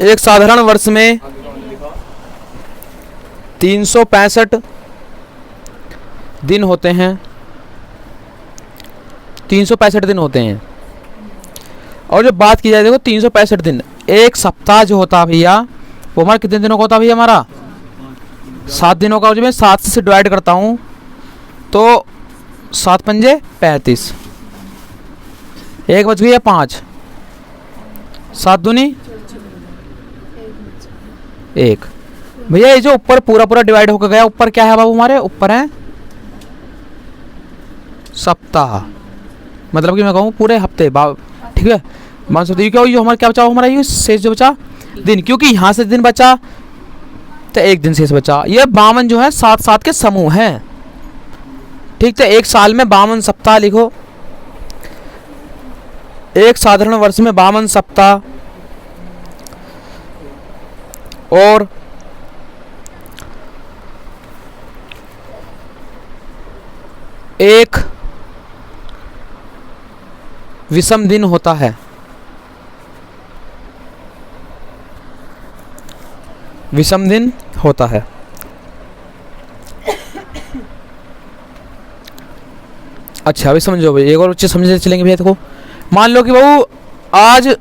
एक साधारण वर्ष में 365 दिन होते हैं। 365 दिन होते हैं। और जो बात की जाए, देखो 365 दिन, एक सप्ताह जो होता है भैया वो हमारा कितने दिनों का होता है भैया? हमारा 7 दिनों का। जब मैं 7 से डिवाइड करता हूँ तो 7 पंजे 35, एक बच गई है 5, 7 दूनी 1। भैया ये जो ऊपर पूरा पूरा डिवाइड होकर गया, ऊपर क्या है बाबू? हमारे ऊपर है सप्ताह, मतलब कि मैं कहूँ पूरे हफ्ते। ठीक है, मान सकते हो क्या ये हमारा क्या बचा? हमारा ये शेष जो बचा दिन, क्योंकि यहाँ से दिन बचा तो एक दिन शेष बचा। ये 52 जो है 7 के समूह हैं। ठीक, तो एक साल में 52 सप्ताह लिखो। एक साधारण वर्ष में 52 सप्ताह और एक विषम दिन होता है। विषम दिन होता है। अच्छा अभी समझो भाई, एक और चीज समझे चलेंगे भैया। देखो मान लो कि बाबू आज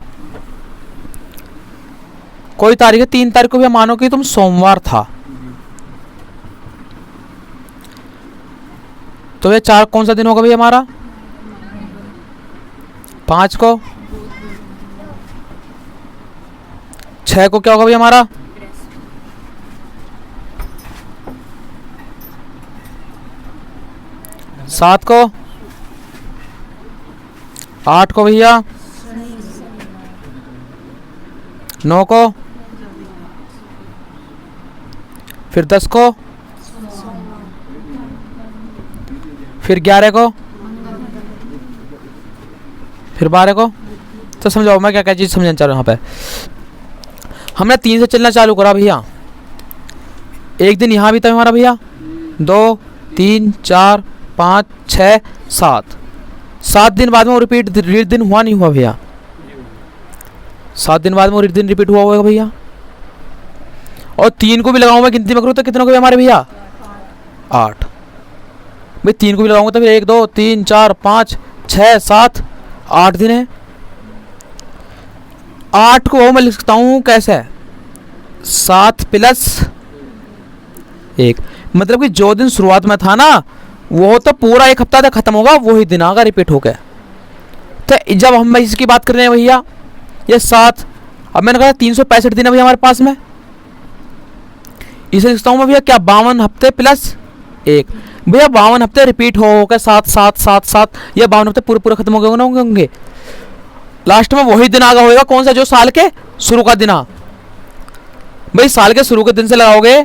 कोई तारीख है, 3 तारीख को भी मानो कि तुम सोमवार था, तो ये 4 कौन सा दिन होगा भैया हमारा? 5 को, 6 को क्या होगा भैया हमारा? 7 को, 8 को भैया, 9 को, फिर 10 को, फिर 11 को, फिर 12 को। तो समझाओ मैं क्या क्या चीज़ समझाना चाह रहा हूँ। यहाँ पे हमने 3 से चलना चालू करा भैया। एक दिन यहाँ भी था हमारा भैया, 2 3 4 5 6 7। 7 दिन बाद में वो रिपीट दिन हुआ नहीं हुआ भैया? 7 दिन बाद में वो दिन रिपीट हुआ होगा भैया। और 3 को भी लगाऊं मैं गिनती में करूँ तो कितने को भी हमारे भैया? 8। भाई 3 को भी लगाऊंगा तो फिर 1 2 3 4 5 6 7 8 दिन है। 8 को मैं लिख सकता हूँ कैसे? 7 प्लस 1, मतलब कि जो दिन शुरुआत में था ना वो तो पूरा एक हफ्ता तक खत्म होगा, वही दिन आगा रिपीट हो गया। तो जब हम इसकी बात कर रहे हैं भैया ये 7, अब मैंने कहा 365 दिन है भैया हमारे पास में, इसे लिखता हूँ मैं भैया क्या? 52 हफ्ते प्लस 1। भैया 52 हफ्ते रिपीट हो गए 7 7 7 7, ये 52 हफ्ते पूरे पूरे खत्म हो गए होंगे। लास्ट में वही दिन आगा होगा, कौन सा? जो साल के शुरू का दिन आ। भाई साल के शुरू के दिन से लगाओगे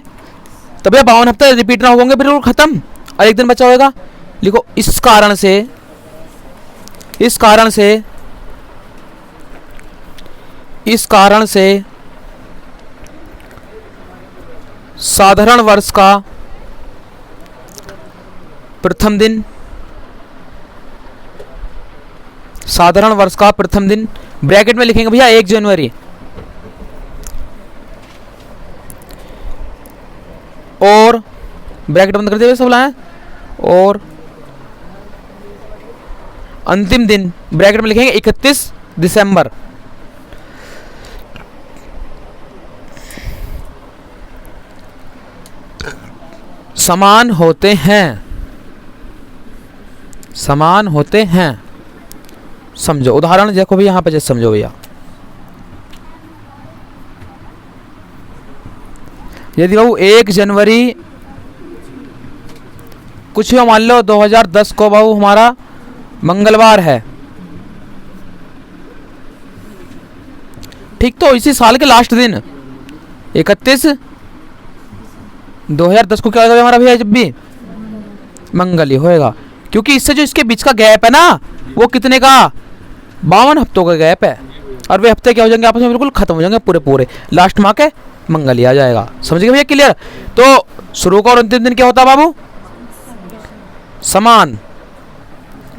तो भैया 52 हफ्ते रिपीट ना होंगे, बिल्कुल खत्म, और एक दिन बचा होगा। लिखो इस कारण से साधारण वर्ष का प्रथम दिन, साधारण वर्ष का प्रथम दिन ब्रैकेट में लिखेंगे भैया 1 जनवरी, और ब्रैकेट बंद कर दिया सब लाए, और अंतिम दिन ब्रैकेट में लिखेंगे 31 दिसंबर। समान होते हैं, समान होते हैं। समझो उदाहरण देखो भैया यहाँ पे, जैसे समझो भैया, यदि बाबू 1 जनवरी कुछ भी मान लो 2010 को बाबू हमारा मंगलवार है, ठीक, तो इसी साल के लास्ट दिन 31 2010 को क्या होगा हमारा भैया? जब भी मंगल ही होएगा, क्योंकि इससे जो इसके बीच का गैप है ना वो कितने का? 52 हफ्तों का गैप है, और वे हफ्ते क्या हो जाएंगे आपस में? बिल्कुल खत्म हो जाएंगे पूरे पूरे, लास्ट माह के मंगल ही आ जाएगा। समझ गए भैया? क्लियर? तो शुरू का और अंतिम दिन क्या होता है बाबू? समान।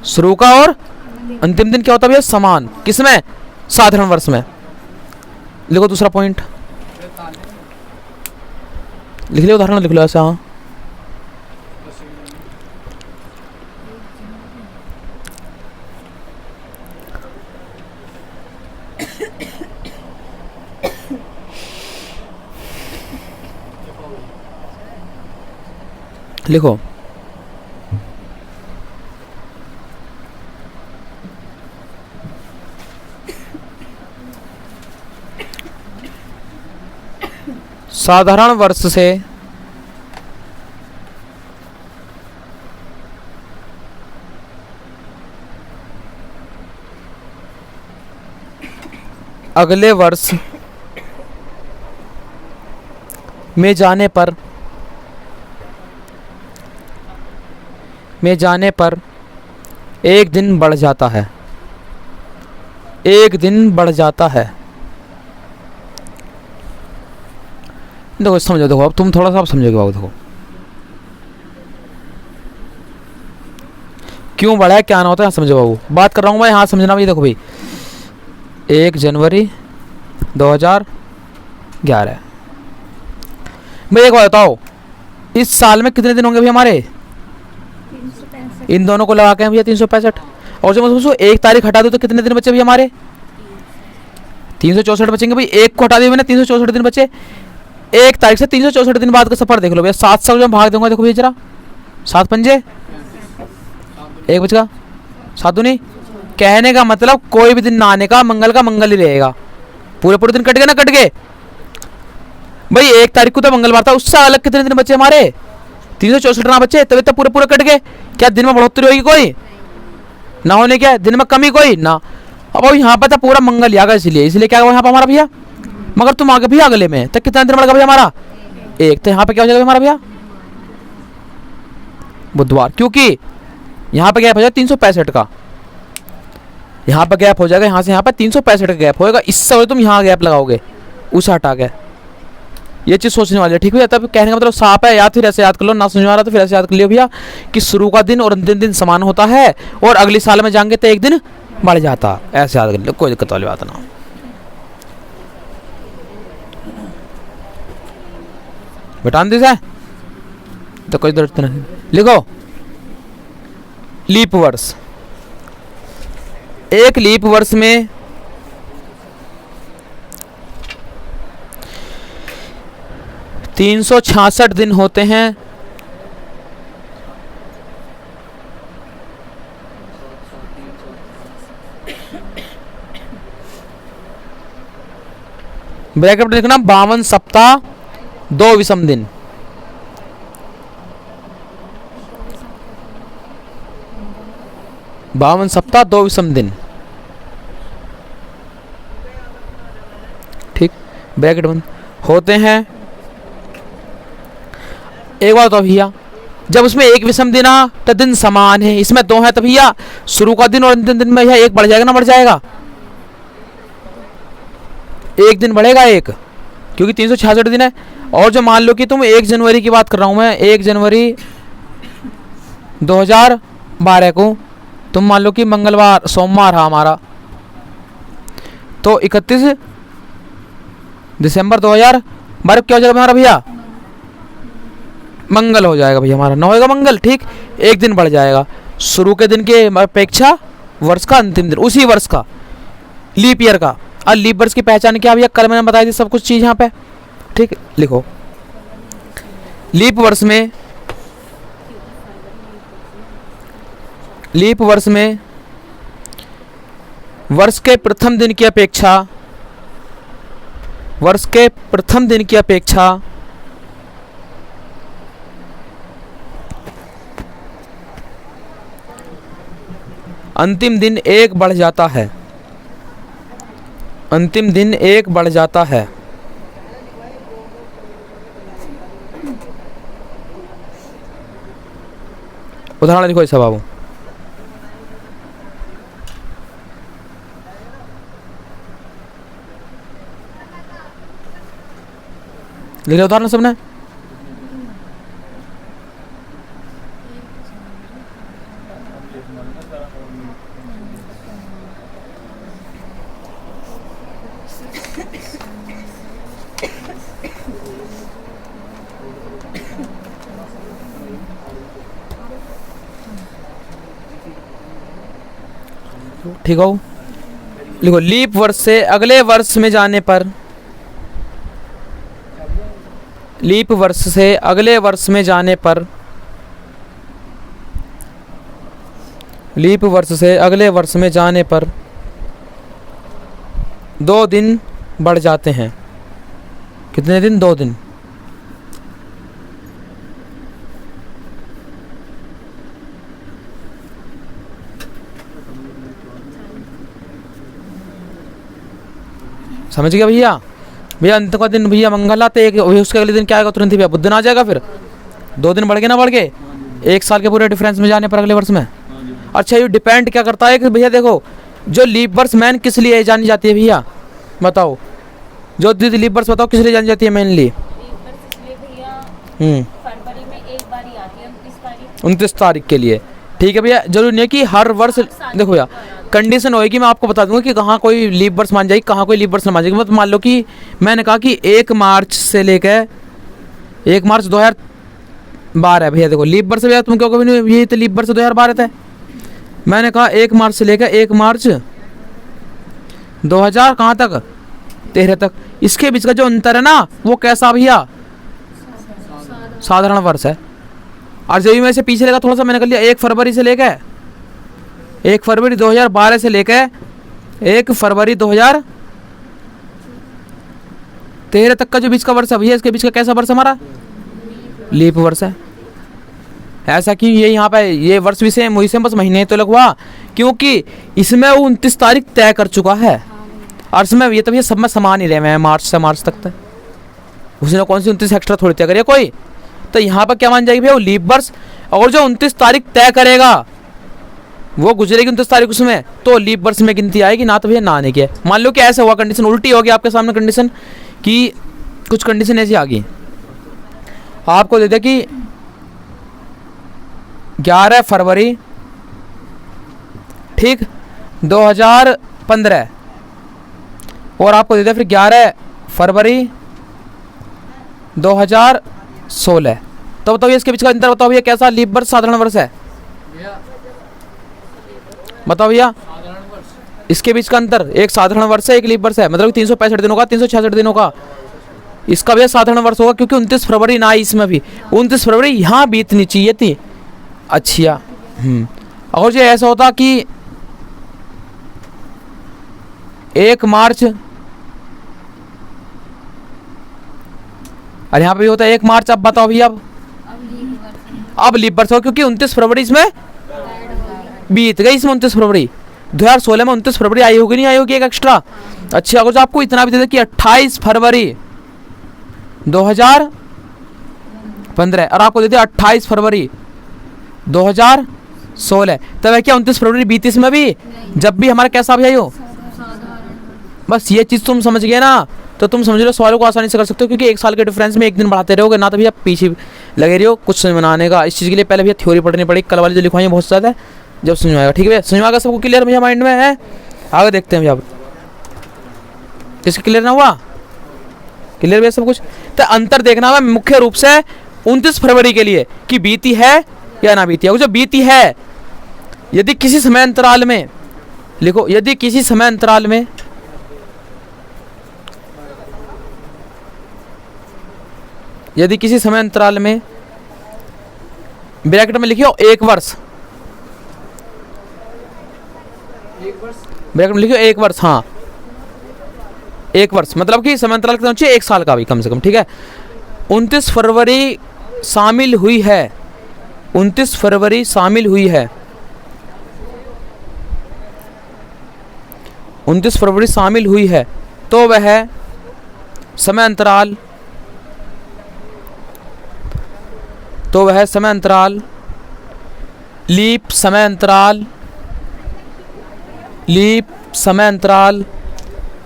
शुरू का और अंतिम दिन क्या होता है भैया? समान। किसमें? साधारण वर्ष में। लिखो दूसरा पॉइंट, लिख लो उदाहरण, लिख लो ऐसा। हाँ लिखो। साधारण वर्ष से अगले वर्ष में जाने पर एक दिन बढ़ जाता है, एक दिन बढ़ जाता है। देखो समझो, देखो अब तुम थोड़ा सा अब समझोगे बाबू। देखो क्यों बढ़ा है, क्या ना होता है, समझो बाबू। बात कर रहा हूँ मैं, यहाँ समझना भाई। देखो भाई 1 जनवरी 2011। भाई एक बात बताओ, इस साल में कितने दिन होंगे भाई हमारे? 365। इन दोनों को लगा के भैया 365। और जब उसको 1 तारीख हटा दो तो कितने दिन बचे भैया हमारे? 364 बचेंगे भाई। 1 को हटा दिया मैंने, 364 दिन बचे। 1 तारीख से 364 दिन बाद का सफर देख लो भैया। 7 से जब भाग दूंगा, देखो भैया जरा, 7 पंजे 1 बचेगा, 7 दूनी। कहने का मतलब कोई भी दिन ना आने का, मंगल का मंगल ही रहेगा। पूरे पूरे दिन कट गए ना, कट गए भाई। 1 तारीख को तो मंगलवार था, उससे अलग कितने दिन बचे हमारे? 364 ना बचे, तभी तो पूरे पूरे कट गए। क्या दिन में बढ़ोतरी होगी कोई? ना होने, क्या दिन में कमी कोई ना। अब यहाँ पर था पूरा मंगल ही आ गया, इसलिए क्या हुआ यहाँ पर हमारा भैया? मगर तुम आगे भैया अगले में तो कितना दिन बढ़ेगा भैया हमारा? 1। तो यहाँ पे क्या हो जाएगा हमारा भैया? बुधवार, क्योंकि यहाँ पे गैप हो जाएगा 365 का। यहाँ पे गैप हो जाएगा, यहाँ से यहाँ पे 365 का गैप होएगा। इससे वजह तुम यहाँ गैप लगाओगे, उसे हटा के। ये चीज सोचने वाली है, ठीक है? तब कहने का मतलब साफ है, या फिर ऐसे याद कर लो, ना समझ में आ रहा तो फिर ऐसे याद कर लियो भैया कि शुरू का दिन और अंतिम दिन समान होता है, और अगले साल में जाएंगे तो एक दिन बढ़ जाता। ऐसे याद कर लो, कोई दिक्कत वाली बात ना। बटान दिस है तो कोई जरूरत नहीं। लिखो लीप वर्ष। एक लीप वर्ष में 366 दिन होते हैं। ब्रैकेट में लिखना 52 सप्ताह 2 विषम दिन। बावन सप्ताह 2 विषम दिन, ठीक? ब्रैकेट बंद होते हैं। एक बात तो भैया, जब उसमें 1 विषम दिन आ तो दिन समान है, इसमें 2 है तो भैया शुरू का दिन और अंतिम दिन में भैया 1 बढ़ जाएगा ना, बढ़ जाएगा? 1 दिन बढ़ेगा, 1, क्योंकि 366 दिन है। और जो मान लो कि तुम 1 जनवरी की बात कर रहा हूं मैं, 1 जनवरी 2012 को तुम मान लो कि मंगलवार सोमवार है हमारा, तो 31 दिसंबर 2012 क्या हो जाएगा हमारा भैया? मंगल हो जाएगा भैया हमारा, ना होगा मंगल, ठीक? 1 दिन बढ़ जाएगा शुरू के दिन के अपेक्षा, वर्ष का अंतिम दिन उसी वर्ष का, लीप ईयर का। और लीप वर्ष की पहचान क्या भैया? कल मैंने बताई थी सब कुछ चीज़ यहाँ पे, ठीक? लिखो लीप वर्ष में, लीप वर्ष में वर्ष के प्रथम दिन की अपेक्षा, वर्ष के प्रथम दिन की अपेक्षा अंतिम दिन 1 बढ़ जाता है, अंतिम दिन 1 बढ़ जाता है। उदाहरण लिखो ऐसा बाबू। लिख लिया उदाहरण सबने? ठीक हो, लिखो लीप वर्ष से अगले वर्ष में जाने पर, लीप वर्ष से अगले वर्ष में जाने पर, लीप वर्ष से अगले वर्ष में जाने पर 2 दिन बढ़ जाते हैं। कितने दिन? 2 दिन। समझ गया भैया? भैया अंत का दिन भैया मंगल आता है, उसके अगले दिन क्या आएगा? तुरंत ही भैया बुध दिन आ जाएगा। फिर 2 दिन बढ़ गए ना, बढ़ गए 1 साल के पूरे डिफरेंस में जाने पर अगले वर्ष में। अच्छा, ये डिपेंड क्या करता है कि भैया देखो, जो लीप वर्ष मैन किस लिए जानी जाती है भैया बताओ? जो दीदी लीप वर्ष बताओ किस लिए जानी जाती है मेनली? फरवरी में एक बार ही आती है 29 तारीख के लिए। ठीक है भैया, जरूरी नहीं कि हर वर्ष। देखो भैया कंडीशन होगी, मैं आपको बता दूंगा कि कहाँ कोई लीप वर्ष मान जाएगी, कहाँ कोई लीप वर्ष ना मान जाएगी। मतलब मान लो कि मैंने कहा कि 1 मार्च से लेकर 1 मार्च 2012 है भैया। देखो लीप वर्ष भैया, तुम क्यों कभी नहीं, ये तो लीप वर्ष 2012 था। मैंने कहा 1 मार्च से लेकर 1 मार्च 2000 कहाँ तक? 13 तक। इसके बीच का जो अंतर है ना, वो कैसा भैया? साधारण वर्ष है। और जब भी मैं इसे पीछे लेगा थोड़ा सा, मैंने कर लिया 1 फरवरी से लेकर 1 फरवरी 2012 से लेकर 1 फरवरी 2013 तक का जो बीच का वर्ष है भैया, इसके बीच का कैसा वर्ष हमारा? लीप वर्ष है। ऐसा क्यों? ये यहाँ पे ये वर्ष भी सेम वही सेम, बस महीने तो लगवा, क्योंकि इसमें वो 29 तारीख तय कर चुका है। और इसमें ये तो भैया सब में समान ही रहे हैं, मार्च से मार्च तक। उसने कौन सी 29 एक्स्ट्रा थोड़ी तय करिए कोई। तो यहाँ पर क्या मान जाएगी भैया? वो लीप वर्ष। और जो 29 तारीख तय करेगा वो गुजरेगी 29 तारीख उसमें, तो लीप वर्ष में गिनती आएगी ना। तो भैया ना आने की है। मान लो कि ऐसा हुआ, कंडीशन उल्टी होगी आपके सामने कंडीशन कि कुछ कंडीशन ऐसी आ गई, आपको दे दे कि 11 फरवरी ठीक 2015, और आपको दे दे फिर 11 फरवरी 2016। तो बताओ इसके बीच का अंतर बताओ भैया, कैसा लीप वर्ष साधारण वर्ष है? बताओ भैया इसके बीच का अंतर। एक साधारण वर्ष है, एक लीप वर्ष है। मतलब 365 दिनों का, 366 दिनों का। इसका भैया साधारण वर्ष होगा, क्योंकि 29 फरवरी ना आई इसमें भी। 29 फरवरी यहाँ बीतनी चाहिए थी। अच्छा और जो ऐसा होता कि 1 मार्च, और यहाँ पे भी होता है 1 मार्च। अब बताओ भैया, अब लीप वर्ष हो, क्योंकि 29 फरवरी इसमें बीत गई। इसमें 29 फरवरी 2016 में 29 फरवरी आई होगी, नहीं आई होगी एक एक्स्ट्रा। अच्छा, अगर जो आपको इतना भी दे दे कि 28 फरवरी 2015, और आपको दे दे 28 फरवरी 2016, तब क्या 29 फरवरी बीती इसमें भी? जब भी हमारा कैसा भी आई हो। बस ये चीज़ तुम समझ गए ना, तो तुम समझ लो सवालों को आसानी से कर सकते हो, क्योंकि 1 साल के डिफरेंस में 1 दिन बढ़ाते रहोगे ना, तो भैया पीछे लगे रहो कुछ समझ में आने का। इस चीज़ के लिए पहले भैया थ्योरी पढ़नी पड़ेगी। कल वाली जो लिखवाई है बहुत ज़्यादा है, जब समझ में आएगा। ठीक है भैया, समझ में आएगा सबको? क्लियर भैया माइंड में है? आगे देखते हैं भैया। किसके क्लियर ना हुआ? क्लियर भैया सब कुछ? तो अंतर देखना है मुख्य रूप से 29 फरवरी के लिए कि बीती है या ना बीती है। जो बीती है, यदि किसी समय अंतराल में, लिखो यदि किसी समय अंतराल में ब्रैकेट में लिखियो 1 वर्ष, ब्रैकेट में लिखियो 1 वर्ष। हाँ 1 वर्ष मतलब कि समय अंतराल कितना चाहिए? 1 साल का भी कम से कम। ठीक है, 29 फरवरी शामिल हुई है, 29 फरवरी शामिल हुई है, 29 फरवरी शामिल हुई है, तो वह समय अंतराल, लीप समय अंतराल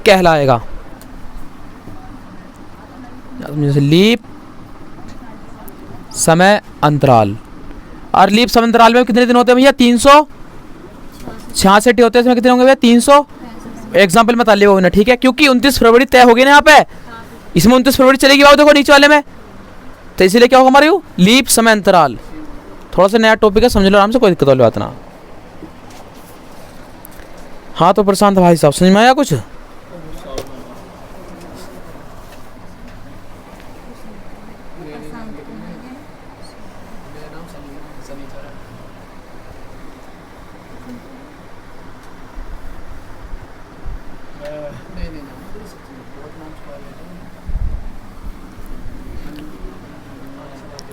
कहलाएगा। लीप समय अंतराल। और लीप समय अंतराल में कितने दिन होते हैं भैया? 366 होते हैं। इसमें कितने होंगे भैया? 300। एग्जाम्पल बता लिया उन्हें। ठीक है, क्योंकि 29 फरवरी तय हो गई ना यहाँ पे, इसमें 29 फरवरी चलेगी बाबू, देखो नीचे वाले में, तो इसीलिए क्या होगा हमारे यू लीप समय अंतराल। थोड़ा सा नया टॉपिक है, समझ लो आराम से, कोई दिक्कत वाली बात ना। हाँ तो प्रशांत भाई साहब समझ में आया कुछ?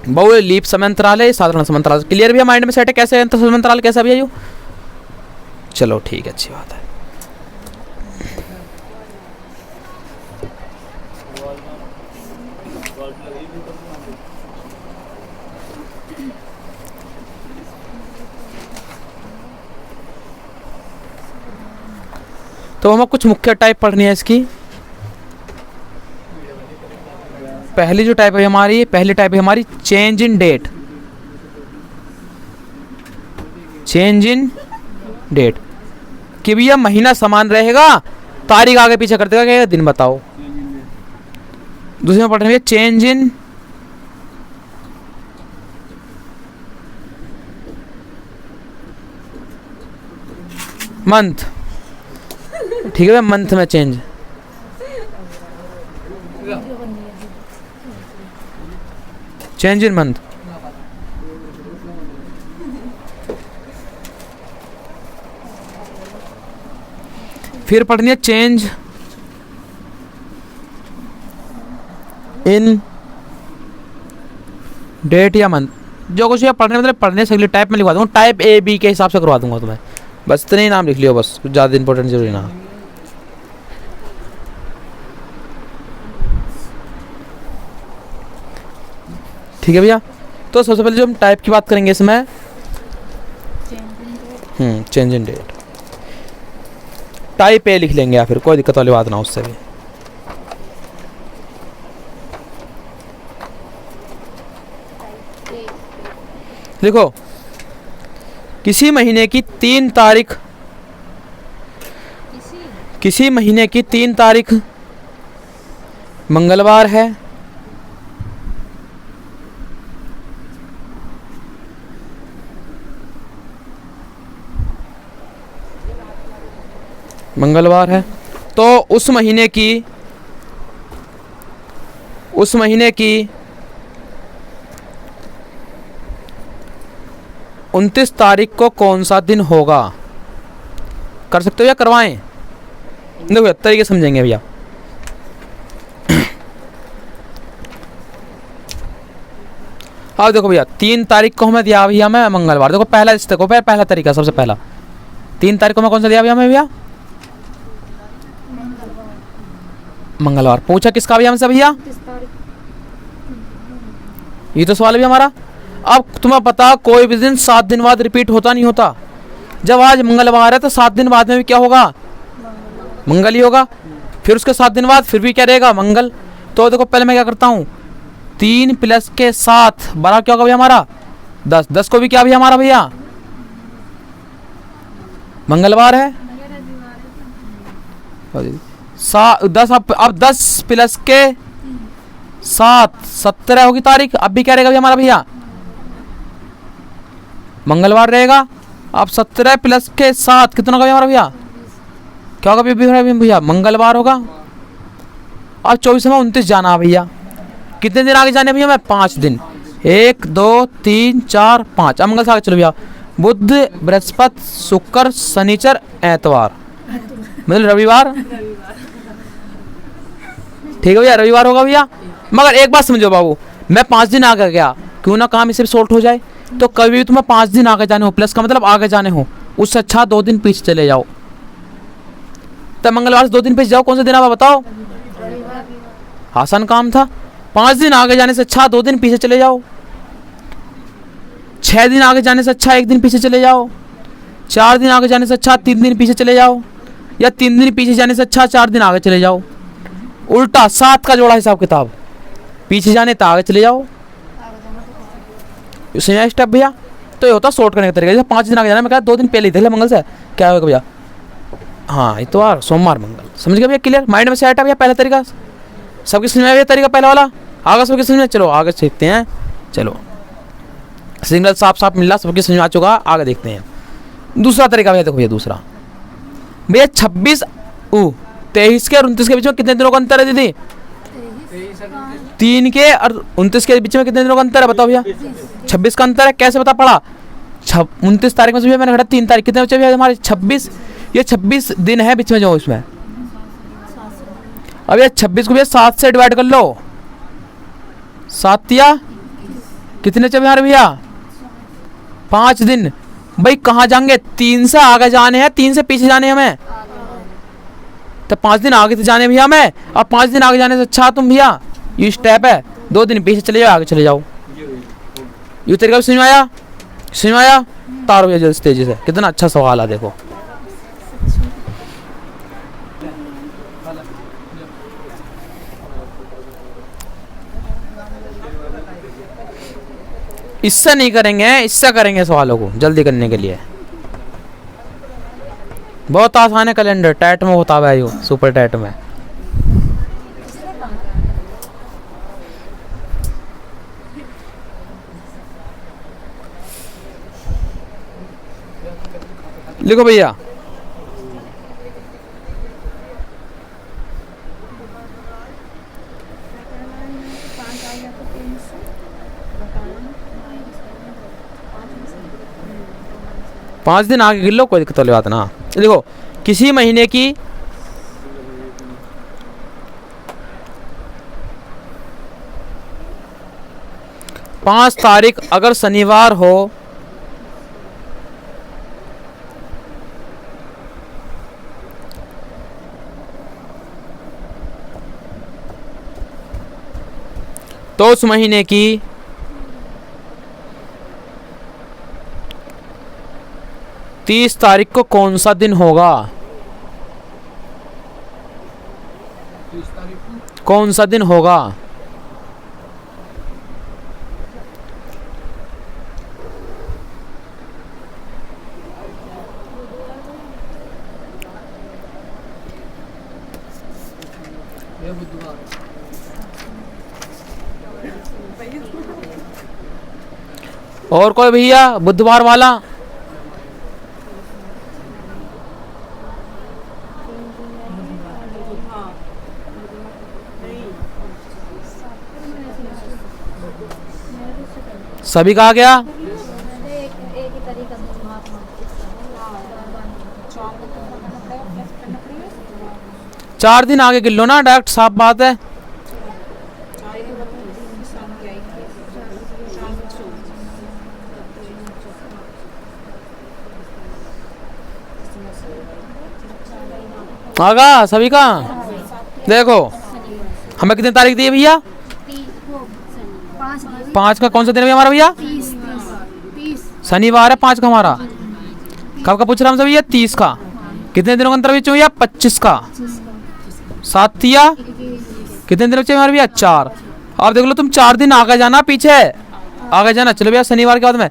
बहु लीप समय अंतराल है, साधारण समय अंतराल क्लियर भी है, माइंड में सेट है कैसे समय अंतराल कैसा भी है यू। चलो ठीक है, अच्छी बात है। तो हमें कुछ मुख्य टाइप पढ़नी है इसकी। पहली जो टाइप है हमारी, पहली टाइप है हमारी change in date. Change in date कि भैया महीना समान रहेगा, तारीख आगे पीछे करते रहेगा, दिन बताओ। दूसरी में पढ़ने में चेंज इन मंथ। ठीक है, मंथ में चेंज, चेंज इन मंथ। फिर पढ़नी है चेंज इन डेट या मंथ। जो कुछ पढ़ने मतलब पढ़ने से अगली टाइप में लिखवा दूंगा, टाइप ए बी के हिसाब से करवा दूंगा तुम्हें, बस इतने ही नाम लिख लियो, बस कुछ ज़्यादा इंपॉर्टेंट जरूरी ना। ठीक है भैया, तो सबसे पहले जो हम टाइप की बात करेंगे इसमें, change in date, type A लिख लेंगे या फिर कोई दिक्कत वाली बात ना उससे भी। देखो किसी महीने की 3 तारीख, किसी महीने की 3 तारीख मंगलवार है, मंगलवार है, तो उस महीने की 29 तारीख को कौन सा दिन होगा? कर सकते हो या करवाएं? देखो तरीके समझेंगे भैया। अब देखो भैया 3 तारीख को हमें दिया भैया मैं मंगलवार। देखो पहला इस देखो पहला तरीका, सबसे पहला 3 तारीख को मैं कौन सा दिया भैया मैं भैया मंगलवार। पूछा किसका भैया हमसे भैया? ये तो सवाल भी हमारा। अब तुम्हें पता कोई भी दिन 7 दिन बाद रिपीट होता नहीं होता। जब आज मंगलवार है तो 7 दिन बाद में भी क्या होगा? मंगल ही होगा। फिर उसके 7 दिन बाद फिर भी क्या रहेगा? मंगल। तो देखो पहले मैं क्या करता हूँ, 3 प्लस के 7 बराबर क्या होगा भैया हमारा 10। 10 को भी क्या भैया हमारा भैया मंगलवार है। 10 अब 10 प्लस के 7 17 होगी तारीख। अब भी क्या रहेगा भैया हमारा भैया मंगलवार रहेगा। अब 17 प्लस के 7 कितना होगा हमारा भैया? क्या होगा भैया? मंगलवार होगा। अब 24 में 29 जाना है भैया। कितने दिन आगे जाने भैया? मैं 5 दिन। 1 2 3 4 5। अब मंगल से आगे चलो भैया, बुध बृहस्पति शुक्र शनिचर एतवार, मतलब रविवार। ठीक है भैया, रविवार होगा भैया। मगर एक बात समझो बाबू, मैं 5 दिन आगे गया, क्यों ना काम इसे सॉल्व हो जाए। तो कभी भी तुम्हें 5 दिन आगे जाने हो, प्लस का मतलब आगे जाने हो, उससे अच्छा 2 दिन पीछे चले जाओ। तब मंगलवार से 2 दिन पीछे जाओ, कौन सा दिन आप बताओ? आसान काम था। 5 दिन आगे जाने से अच्छा 2 दिन पीछे चले जाओ। 6 दिन आगे जाने से अच्छा 1 दिन पीछे चले जाओ। 4 दिन आगे जाने से अच्छा 3 दिन पीछे चले जाओ। या 3 दिन पीछे जाने से अच्छा 4 दिन आगे चले जाओ। उल्टा 7 का जोड़ा हिसाब किताब, पीछे जाने तो आगे चले जाओ। स्टेप भैया। तो ये होता शॉर्ट करने का तरीका। जैसे 5 दिन आगे जाना, मैं कहा 2 दिन पहले ही देख ले मंगल से क्या होगा भैया। हाँ इतवार सोमवार मंगल, समझ गए भैया? क्लियर, माइंड में सेट है भैया पहला तरीका। सबकी समझ में आया ये तरीका पहला वाला? आगे सबकी समझ में? चलो आगे सीखते हैं। चलो सिग्नल साफ साफ मिल रहा, सबकी समझ में आ चुका, आगे देखते हैं दूसरा तरीका भैया। देखो भैया दूसरा भैया 23 के और 29 के बीच में कितने दिनों का अंतर है दीदी? 3 के और 29 के बीच में कितने दिनों का अंतर है बताओ भैया? 26 का अंतर है। कैसे पता पड़ा? 29 तारीख में से मैंने घटा 3 तारीख, कितने बचे भैया हमारे? 26। ये 26 दिन है बीच में जो इसमें। अब ये 26 को भैया 7 से डिवाइड कर लो। 7 या कितने बचे हमारे भैया? 5 दिन। भाई कहाँ जाएंगे? 3 से आगे जाने हैं, 3 से पीछे जाने हैं हमें, तो 5 दिन आगे से जाने भैया हमें। अब 5 दिन आगे जाने से अच्छा तुम भैया ये स्टेप है, 2 दिन पीछे चले जाओ, आगे चले जाओ। ये तरीका भी समझ में आया? समझ में आया? तारो भैया जल्दी तेजी से। कितना अच्छा सवाल है देखो। इससे नहीं करेंगे, इससे करेंगे सवालों को जल्दी करने के लिए। बहुत आसान है कैलेंडर, टैट में होता है यो, सुपर टैट में। लिखो भैया पाँच दिन आगे गिर लो, कोई दिक्कत वाली बात ना। देखो किसी महीने की पाँच तारीख अगर शनिवार हो तो उस महीने की 30 तारीख को कौन सा दिन होगा? कौन सा दिन होगा? और कोई भैया बुधवार वाला? सभी का आ गया? एक ही तरीका से 4 दिन आगे गिर लो ना, डायरेक्ट साफ बात है। आगा सभी का? देखो हमें कितनी तारीख दी है भैया? 5 का कौन सा दिन है हमारा भैया? शनिवार है 5 का हमारा। कब का पूछ रहा हूँ भैया? 30 का। कितने दिनों का अंतर बीच में भैया? 25 का। 7 या कितने दिन बचे हमारे भैया? 4। अब देख लो तुम 4 दिन आगे जाना, पीछे आगे जाना। चलो भैया शनिवार के बाद में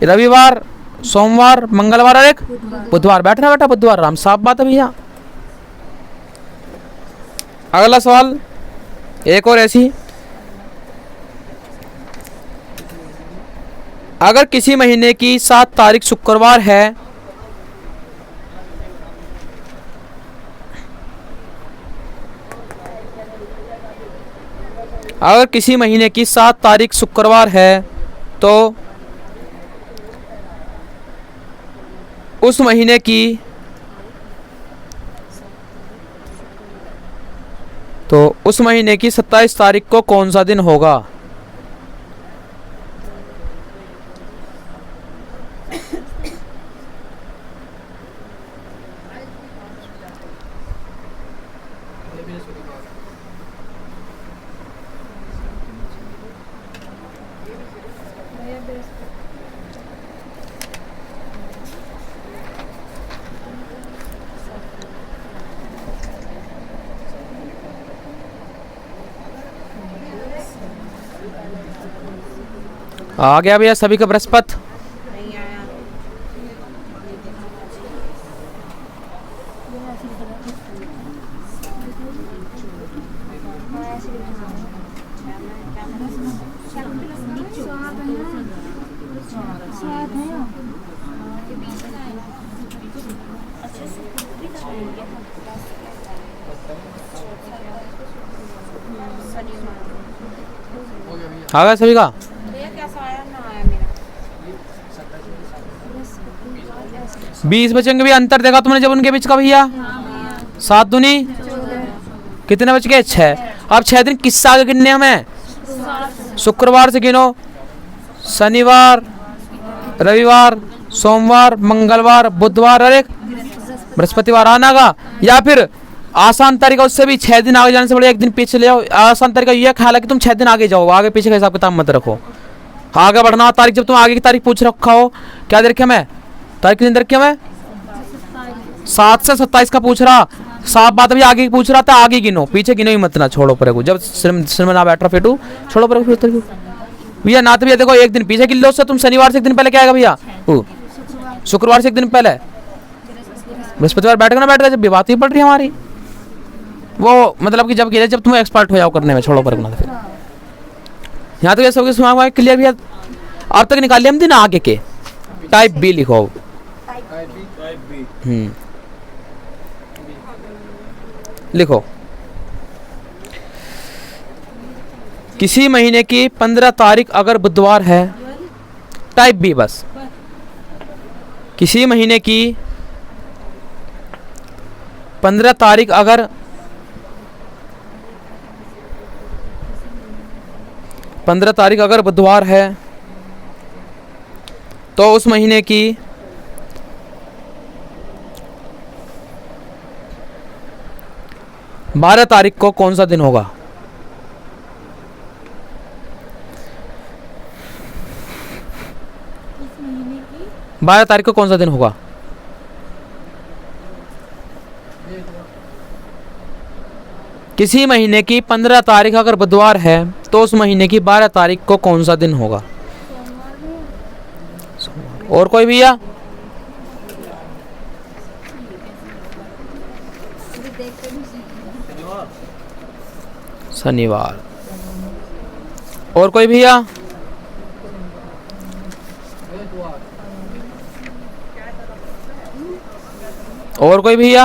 रविवार, सोमवार, मंगलवार और एक बुधवार। बैठना बेटा बुधवार, राम साफ बात है भैया। अगला सवाल एक और ऐसी, अगर किसी महीने की 7 तारीख शुक्रवार है अगर किसी महीने की 7 तारीख शुक्रवार है तो उस महीने की 27 तारीख को कौन सा दिन होगा? आ गया भैया सभी का बृहस्पति? साथ हैं यहाँ। आ गया सभी का? बृहस्पतिवार 20 बचेंगे भैया। अंतर देखा तुमने जब उनके बीच का भैया? 7 दूनी कितने बच गए? 6। अब 6 दिन किससे आगे गिनने हमें? शुक्रवार से गिनो। शनिवार, रविवार, सोमवार, मंगलवार, बुधवार और एक बृहस्पतिवार आना का। या फिर आसान तरीका उससे भी 6 दिन आगे जाने से बड़े 1 दिन पीछे ले जाओ। आसान तरीका ये ख्याल है कि तुम 6 दिन आगे जाओ, आगे पीछे का हिसाब किताब मत रखो। आगे बढ़ना तारीख, जब तुम आगे की तारीख पूछ रखा हो, क्या दे रखे मैं तारीख कितनी दे रखी है मैं? 7 से 27 का पूछ रहा। साफ बात अभी आगे की पूछ रहा था, आगे गिनो, पीछे गिनो ही मत ना, छोड़ो परे को। जब सिर में ना बैठ रहा फेटू, छोड़ो परे को भैया। ना तो भैया देखो 1 दिन पीछे गिन लो उससे। तुम शनिवार से 1 दिन पहले क्या आएगा भैया? शुक्रवार से 1 दिन पहले बृहस्पतिवार बैठेगा ना, बैठेगा। जब भी बात ही पड़ रही है हमारी, वो मतलब कि जब तुम एक्सपर्ट हो जाओ करने में, छोड़ो पर फिर। यहाँ तो ये सबके दिमाग क्लियर भैया। अब तक निकाल लिया हम दिन आगे के। टाइप बी लिखो। लिखो, किसी महीने की 15 तारीख अगर बुधवार है, टाइप बी बस। किसी महीने की 15 तारीख अगर 15 तारीख अगर बुधवार है तो उस महीने की 12 तारीख को कौन सा दिन होगा? इस महीने की 12 तारीख को कौन सा दिन होगा? किसी महीने की 15 तारीख अगर बुधवार है तो उस महीने की 12 तारीख को कौन सा दिन होगा? और कोई भैया? शनिवार। और कोई भैया? और कोई भैया?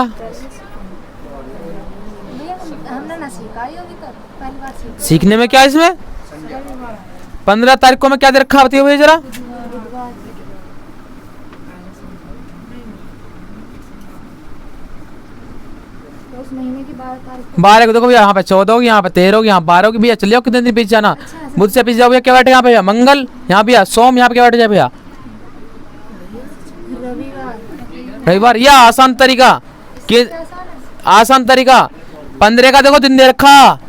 हमने ना सीखा ही अभी तक, पहली बार सीखा। सीखने में क्या है इसमें? 15 तारीख को मैं क्या दे रखा बताइए भैया जरा। बुधवार तो उस महीने की 12 तारीख को 12 को देखो भैया, यहाँ पे 14 होगी, यहाँ पे 13 होगी, यहाँ 12 होगी भैया। चलिए जाओ, कितने दिन पीछे जाना? बुध से पीछे जाओ भैया, क्या बैठे यहाँ पे भैया? मंगल, यहाँ भैया सोम, यहाँ पे क्या बैठे जाए भैया? रविवार। रविवार। या आसान तरीका कि आसान तरीका 15 का देखो दिन दे रखा,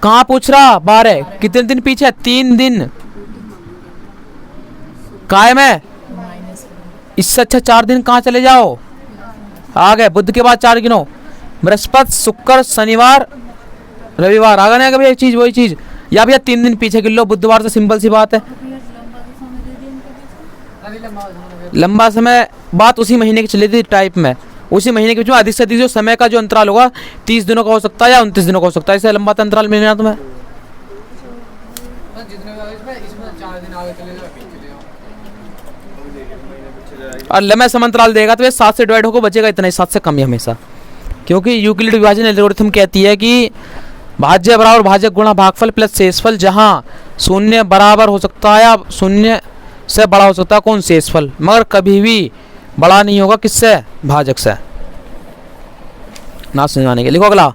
कहाँ पूछ रहा? 12 कितने दिन पीछे? 3 दिन। कायम है, इससे अच्छा 4 दिन कहाँ चले जाओ? आ गए। बुध के बाद 4 गिनो, बृहस्पति, शुक्र, शनिवार, रविवार। आ गया भैया एक चीज, वही चीज। या भैया 3 दिन पीछे गिन लो बुधवार से, सिंपल सी बात है। लंबा समय बात उसी महीने की चली थी टाइप में। उसी महीने के बीच में अधिक से अधिक जो समय का जो अंतराल होगा 30 दिनों का हो सकता है या 29 दिनों का हो सकता है। इससे लंबा अंतराल मिलेगा तुम्हें। और लंबे समय अंतराल देगा तो ये 7 से डिवाइड होकर बचेगा इतना ही, 7 से कम ही हमेशा। क्योंकि यूक्लिड विभाजन एल्गोरिथम कहती है कि भाज्य बराबर भाजक गुणा भागफल प्लस शेषफल, जहाँ शून्य बराबर हो सकता है या शून्य से बड़ा हो सकता है कौन? शेषफल। मगर कभी भी बड़ा नहीं होगा किससे? भाजक से। ना समझाने के लिखो अगला।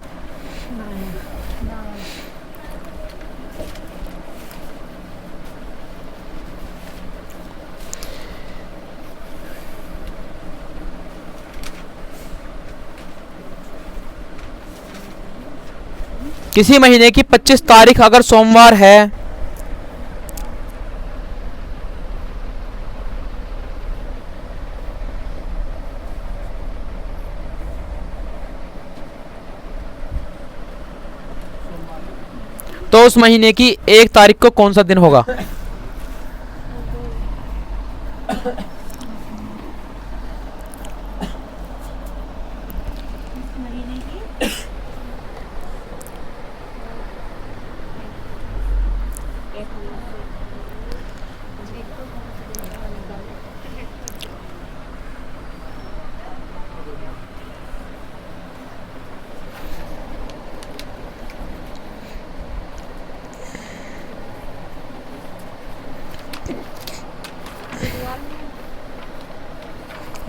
किसी महीने की 25 तारीख अगर सोमवार है तो उस महीने की 1 तारीख को कौन सा दिन होगा?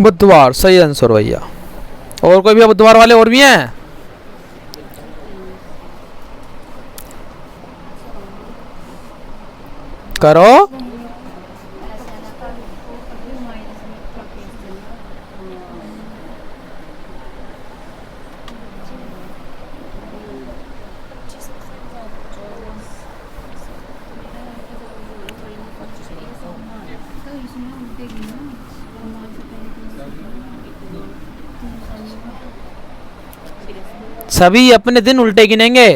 बुधवार सही आंसर भैया। और कोई भी बुधवार वाले और भी हैं? करो। सभी अपने दिन उल्टे गिनेंगे।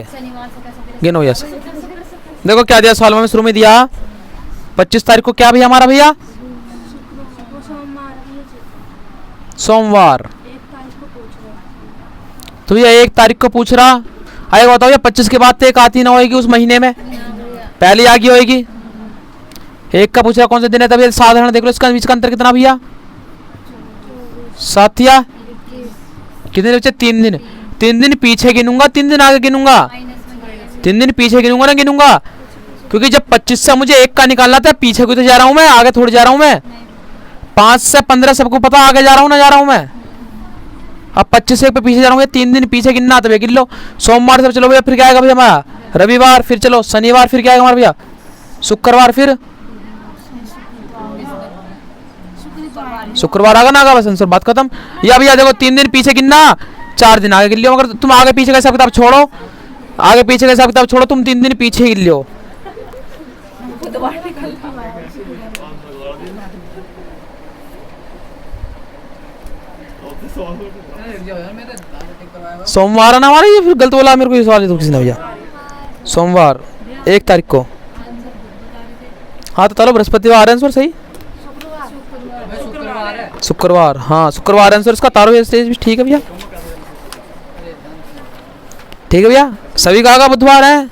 गिनो यस। देखो क्या दिया सवाल में शुरू में दिया 25 तारीख को क्या भैया हमारा भैया सोमवार। तो भैया 1 तारीख को पूछ रहा। आगे बताओ या 25 के बाद तो एक आती ना होगी उस महीने में, पहले आगे होगी। 1 का पूछ रहा कौन सा दिन है, तभी साधारण देख लो इसका बीच का अंतर कितना भैया 7 या कितने बच्चे 3 दिन। 3 दिन पीछे गिनूंगा 3 दिन आगे गिनूंगा, 3 दिन पीछे गिनूंगा ना गिनूंगा, क्योंकि जब 25 से मुझे 1 का निकालना था पीछे को तो जा रहा हूं मैं, आगे थोड़ी जा रहा हूं मैं। 5 से 15 सबको पता आगे जा रहा हूं ना जा रहा हूं मैं। अब 25 से 1 पे पीछे जा रहा हूँ, 3 दिन पीछे गिनना तब गिन लो। सोमवार से चलो भैया फिर क्या आएगा भैया हमारा रविवार, फिर चलो शनिवार, फिर क्या आएगा हमारा भैया शुक्रवार, फिर शुक्रवार आगा ना आगा, बस आंसर बात खत्म। या भैया देखो 3 दिन पीछे गिनना 4 दिन आगे गिन लियो, मगर तुम आगे पीछे का हिसाब किताब छोड़ो, आगे पीछे का हिसाब किताब छोड़ो, तुम 3 दिन पीछे गिन लियो। सोमवार ना हमारा, ये फिर गलत बोला मेरे को ये सवाल तो किसी ने भैया। सोमवार 1 तारीख को। हाँ तो चलो बृहस्पतिवार आंसर सही, शुक्रवार। हाँ शुक्रवार आंसर इसका। तारो स्टेज भी ठीक है भैया, ठीक है भैया। सभी का आगा बुधवार है,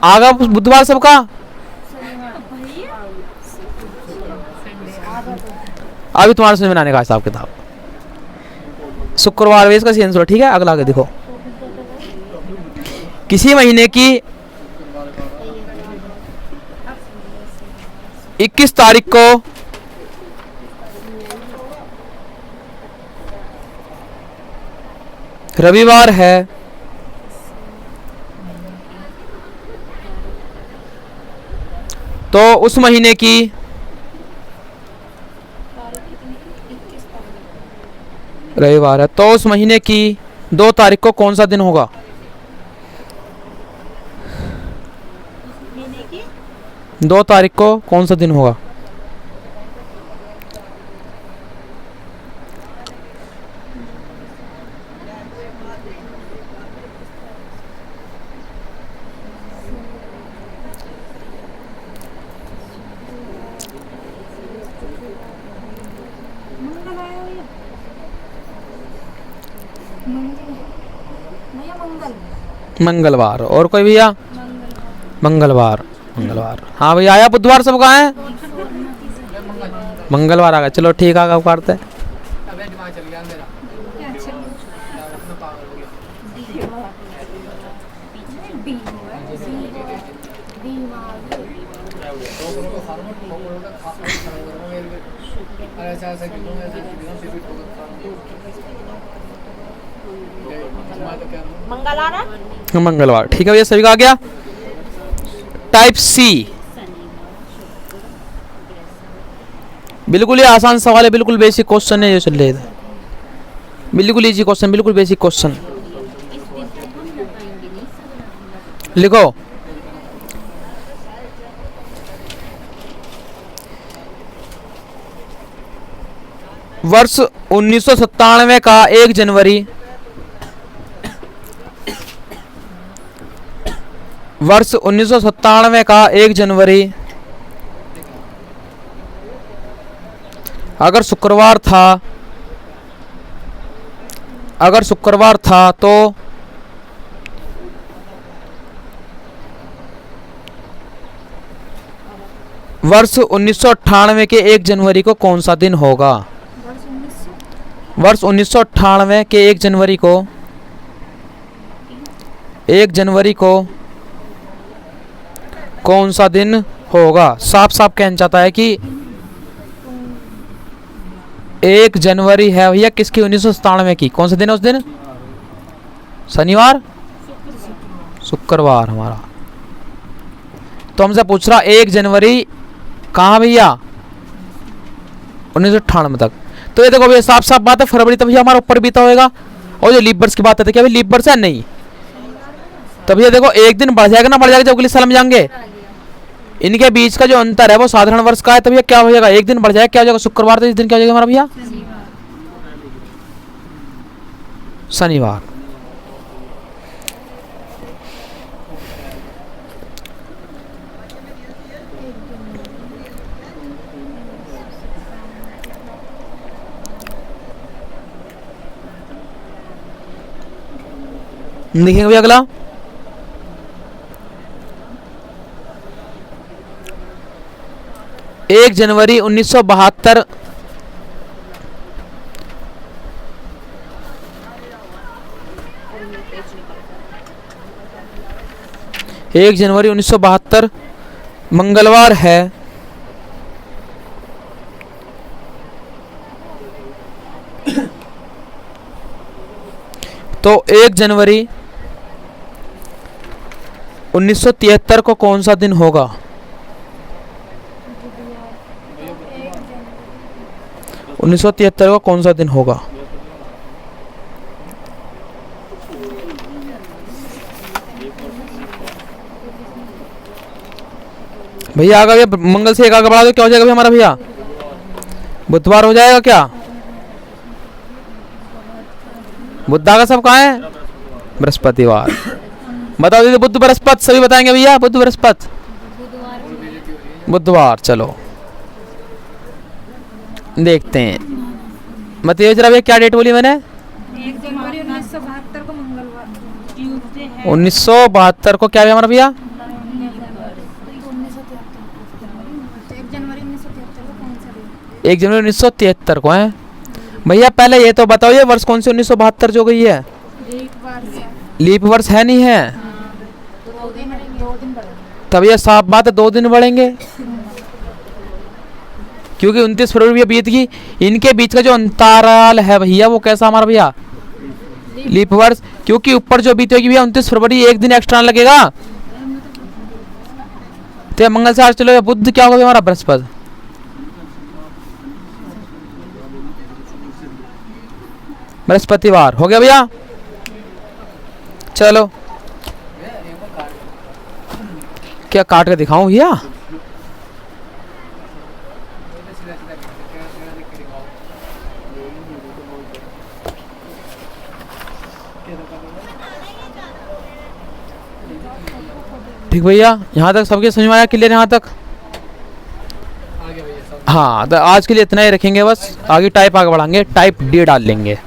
आगा बुधवार सबका। अभी तुम्हारे समझ में आने का हिसाब किताब शुक्रवार वे इसका सही आंसर। ठीक है अगला आगे देखो, किसी महीने की 21 तारीख को रविवार है, तो उस महीने की रविवार है, तो उस महीने की 2 तारीख को कौन सा दिन होगा? 2 तारीख को कौन सा दिन होगा? मंगलवार। और कोई भैया? मंगलवार। मंगलवार हाँ भैया आया। बुधवार सब कहाँ है? मंगलवार आ गया। चलो ठीक आ गया करते। मंगलवार ठीक है भैया सभी का आ गया। टाइप सी बिल्कुल ही आसान सवाल है, बिल्कुल बेसिक क्वेश्चन है ये चल रहे थे, बिल्कुल इजी क्वेश्चन, बिल्कुल बेसिक क्वेश्चन। लिखो वर्ष 1997 का 1 जनवरी, वर्ष 1997 का 1 जनवरी अगर शुक्रवार था, अगर शुक्रवार था तो वर्ष 1998 के 1 जनवरी को कौन सा दिन होगा? वर्ष 1998 के 1 जनवरी को, 1 जनवरी को कौन सा दिन होगा। साफ साफ कहना चाहता है कि 1 जनवरी है भैया किसकी, 1997 की। कौन सा दिन है उस दिन? शनिवार, शुक्रवार हमारा। तो हमसे पूछ रहा 1 जनवरी कहाँ भैया, 1998 तक। तो ये देखो भैया साफ साफ बात है, फरवरी तो भैया हमारा ऊपर बीता होगा। और जो लीप वर्ष की बात है, क्या भाई लीप वर्ष है? नहीं। तो भैया देखो एक दिन बढ़ जाएगा ना, बढ़ जाएगा जब अगले साल में जाएंगे। इनके बीच का जो अंतर है वो साधारण वर्ष का है। तो भैया क्या हो जाएगा, एक दिन बढ़ जाएगा, क्या हो जाएगा शुक्रवार, तो इस दिन क्या हो जाएगा हमारा भैया शनिवार। देखेंगे भैया अगला, एक जनवरी 1972 1 जनवरी 1972 मंगलवार है। तो 1 जनवरी 1973 को कौन सा दिन होगा? 1973 को कौन सा दिन होगा? भैया आगे भैया मंगल से एक आगे बढ़ा दो, क्या हो जाएगा भैया हमारा भैया बुधवार हो जाएगा क्या? बुद्धा का सब कहाँ है? बृहस्पतिवार। बताओ दीदी, बुध बृहस्पति सभी बताएंगे भैया, बुध बृहस्पति बुधवार। चलो देखते हैं, बताइए जरा भैया क्या डेट बोली मैंने? 1 जनवरी 1972 को मंगलवार, ट्यूसडे है। 1972 को क्या है हमारा भैया? 1 जनवरी 1973 को कौन सा दिन? 1 जनवरी 1973 को है भैया। पहले ये तो बताओ ये वर्ष कौन सी 1972 जो गई है? लीप वर्ष है नहीं है? 2 दिन बढ़ेंगे। तब ये साफ बात है 2 दिन बढ़ेंगे, क्योंकि 29 फरवरी भी बीत गई। इनके बीच का जो अंतराल है भैया वो कैसा हमारा भैया? लीप वर्ष। क्योंकि ऊपर जो बीतेगी भैया 29 फरवरी, एक दिन एक्स्ट्रा लगेगा। तो मंगल से आज चलो, बुध क्या होगा हमारा? बृहस्पति। बृहस्पतिवार हो गया भैया। चलो क्या काट के दिखाऊं भैया? ठीक भैया, यहाँ तक सबके समझ में आया? क्लियर यहाँ तक? हाँ, तो आज के लिए इतना ही रखेंगे बस। आगे टाइप आगे बढ़ाएंगे, टाइप डी डाल लेंगे।